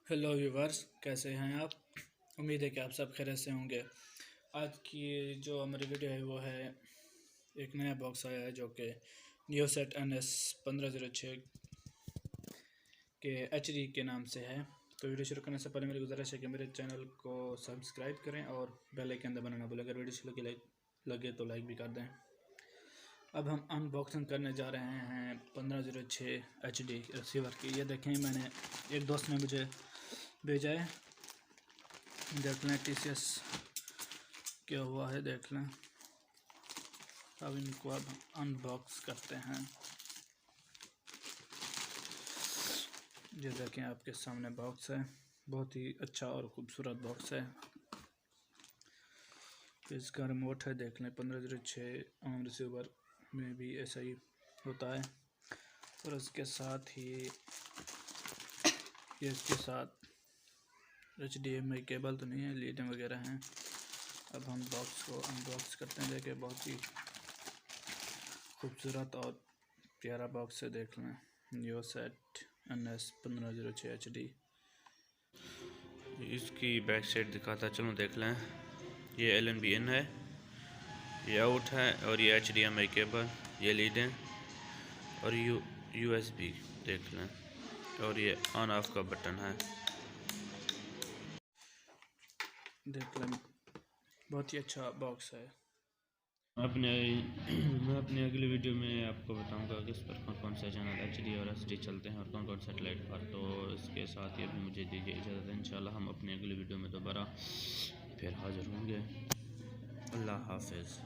Hello viewers, कैसे हैं आप। उम्मीद है कि आप सब खैरियत से होंगे। आज की जो हमारी वीडियो है वो है एक नया बॉक्स आया है जो कि नियोसेट NS 1506 के HD के नाम से है। तो वीडियो शुरू करने से पहले मेरी गुजारिश है कि मेरे चैनल को सब्सक्राइब करें और बेल आइकन दबाना ना भूलें। अगर वीडियो अच्छी लगे तो लाइक भी कर दें। अब हम अनबॉक्सिंग करने जा रहे हैं 1506 HD रिसीवर की। ये देखें, मैंने एक दोस्त ने मुझे भेजा है, देख लें TCS क्या हुआ है, देख लें। अब इनको अब अनबॉक्स करते हैं। ये देखें, आपके सामने बॉक्स है, बहुत ही अच्छा और ख़ूबसूरत बॉक्स है। इसका रिमोट है, देख लें। 1506 रिसीवर में भी ऐसा ही होता है। और उसके साथ ही ये इसके साथ HDMI केबल तो नहीं है, लीडें वगैरह हैं। अब हम बॉक्स को अनबॉक्स करते हैं। देखिए, बहुत ही खूबसूरत और प्यारा बॉक्स है, देख लें। नियोसेट NS 1506 HD। इसकी बैक साइड दिखाता चलो, देख लें। ये LNBN है, ये आउट है, और ये HDMI केबल, ये लीडें और USB देख लें, और ये ऑन ऑफ का बटन है, देख लें। बहुत ही अच्छा बॉक्स है। मैं अपने अगली वीडियो में आपको बताऊंगा कि इस पर कौन कौन से चैनल HD और SD चलते हैं और कौन कौन सेटेलाइट पर। तो इसके साथ ही अभी मुझे दीजिए इजाज़त। इंशाल्लाह हम अपनी अगली वीडियो में दोबारा फिर हाज़िर होंगे। अल्लाह हाफ़िज़।